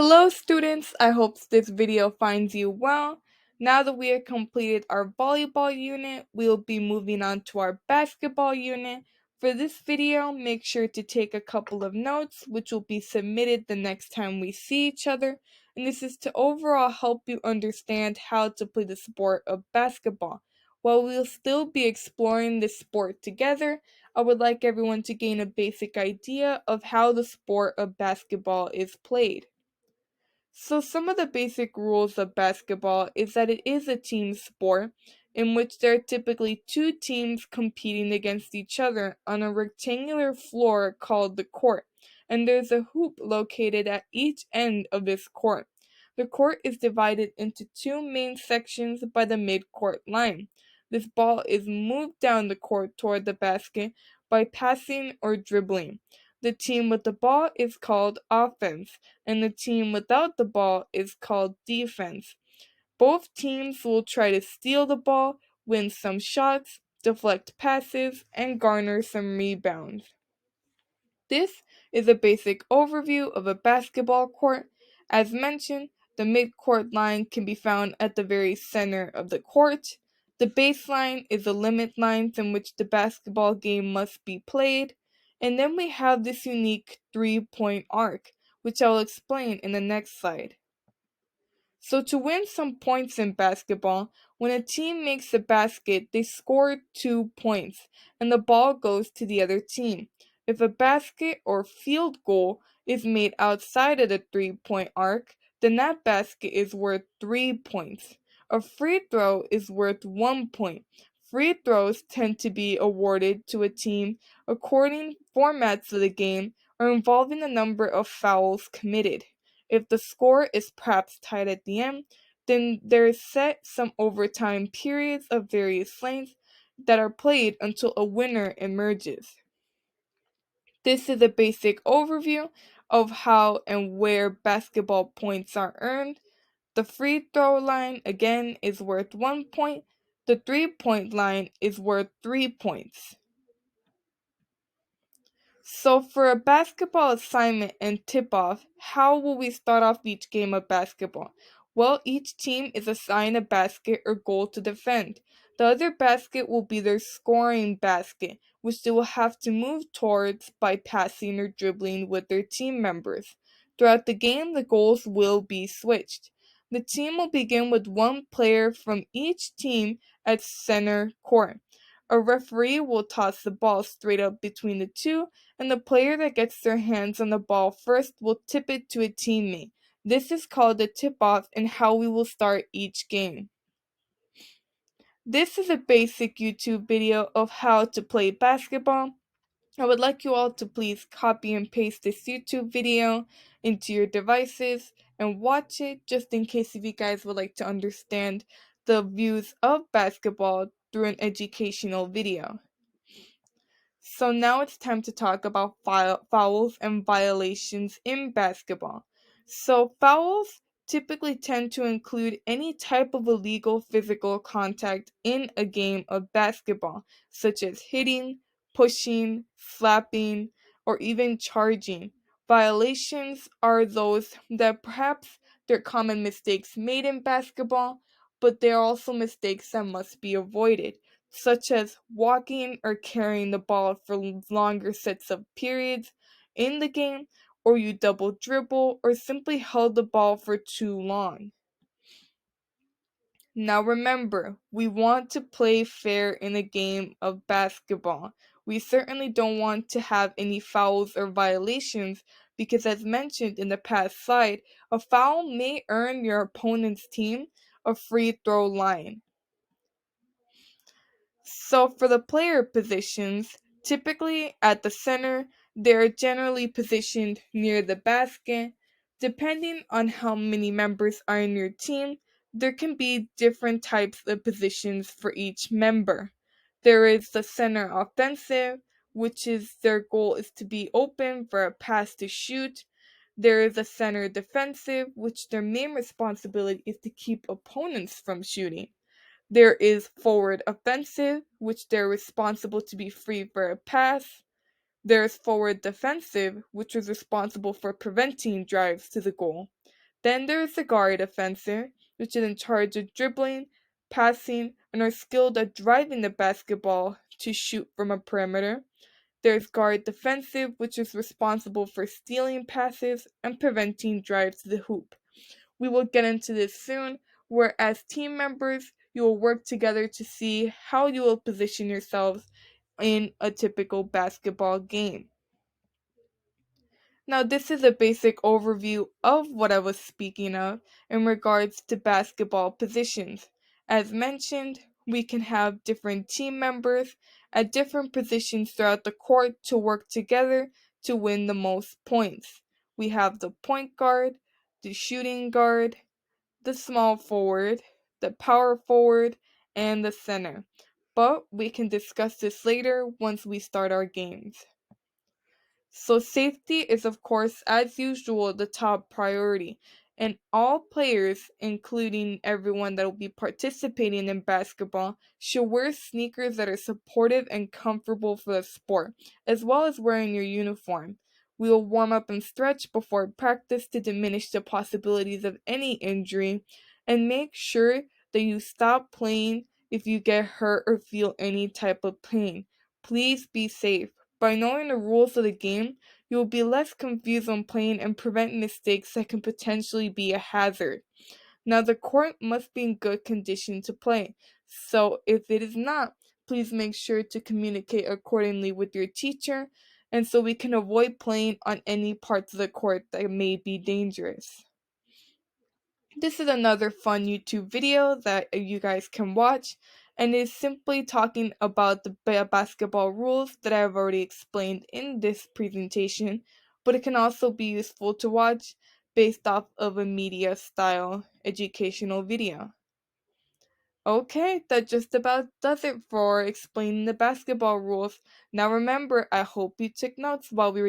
Hello students, I hope this video finds you well. Now that we have completed our volleyball unit, we will be moving on to our basketball unit. For this video, make sure to take a couple of notes, which will be submitted the next time we see each other. And this is to overall help you understand how to play the sport of basketball. While we'll still be exploring this sport together, I would like everyone to gain a basic idea of how the sport of basketball is played. So some of the basic rules of basketball is that it is a team sport in which there are typically two teams competing against each other on a rectangular floor called the court, and there's a hoop located at each end of this court. The court is divided into two main sections by the midcourt line. This ball is moved down the court toward the basket by passing or dribbling. The team with the ball is called offense, and the team without the ball is called defense. Both teams will try to steal the ball, win some shots, deflect passes, and garner some rebounds. This is a basic overview of a basketball court. As mentioned, the midcourt line can be found at the very center of the court. The baseline is the limit lines in which the basketball game must be played. And then we have this unique three-point arc, which I'll explain in the next slide. So to win some points in basketball, when a team makes a basket, they score 2 points, and the ball goes to the other team. If a basket or field goal is made outside of the three-point arc, then that basket is worth 3 points. A free throw is worth 1 point. Free throws tend to be awarded to a team according formats of the game or involving the number of fouls committed. If the score is perhaps tied at the end, then there is set some overtime periods of various lengths that are played until a winner emerges. This is a basic overview of how and where basketball points are earned. The free throw line again is worth 1 point. The 3-point line is worth 3 points. So for a basketball assignment and tip-off, how will we start off each game of basketball? Well, each team is assigned a basket or goal to defend. The other basket will be their scoring basket, which they will have to move towards by passing or dribbling with their team members. Throughout the game, the goals will be switched. The team will begin with one player from each team at center court. A referee will toss the ball straight up between the two, and the player that gets their hands on the ball first will tip it to a teammate. This is called the tip-off and how we will start each game. This is a basic YouTube video of how to play basketball. I would like you all to please copy and paste this YouTube video into your devices and watch it just in case if you guys would like to understand the views of basketball through an educational video. So now it's time to talk about fouls and violations in basketball. So fouls typically tend to include any type of illegal physical contact in a game of basketball, such as hitting, pushing, slapping, or even charging. Violations are those that perhaps they're common mistakes made in basketball, but they are also mistakes that must be avoided, such as walking or carrying the ball for longer sets of periods in the game, or you double dribble or simply held the ball for too long. Now remember, we want to play fair in a game of basketball. We certainly don't want to have any fouls or violations because, as mentioned in the past slide, a foul may earn your opponent's team a free throw line. So for the player positions, typically at the center, they're generally positioned near the basket. Depending on how many members are in your team, there can be different types of positions for each member. There is the center offensive, which is their goal is to be open for a pass to shoot. There is a center defensive, which their main responsibility is to keep opponents from shooting. There is forward offensive, which they're responsible to be free for a pass. There's forward defensive, which is responsible for preventing drives to the goal. Then there's the guard offensive, which is in charge of dribbling, passing, and are skilled at driving the basketball to shoot from a perimeter. There's guard defensive, which is responsible for stealing passes and preventing drives to the hoop. We will get into this soon, where as team members, you will work together to see how you will position yourselves in a typical basketball game. Now, this is a basic overview of what I was speaking of in regards to basketball positions. As mentioned, we can have different team members at different positions throughout the court to work together to win the most points. We have the point guard, the shooting guard, the small forward, the power forward, and the center. But we can discuss this later once we start our games. So, safety is, of course, as usual, the top priority, and all players, including everyone that will be participating in basketball, should wear sneakers that are supportive and comfortable for the sport, as well as wearing your uniform. We will warm up and stretch before practice to diminish the possibilities of any injury, and make sure that you stop playing if you get hurt or feel any type of pain. Please be safe. By knowing the rules of the game, you will be less confused when playing and prevent mistakes that can potentially be a hazard. Now, the court must be in good condition to play, so if it is not, please make sure to communicate accordingly with your teacher, and so we can avoid playing on any parts of the court that may be dangerous. This is another fun YouTube video that you guys can watch, and is simply talking about the basketball rules that I've already explained in this presentation, but it can also be useful to watch based off of a media style educational video. Okay, that just about does it for explaining the basketball rules. Now remember, I hope you took notes while we were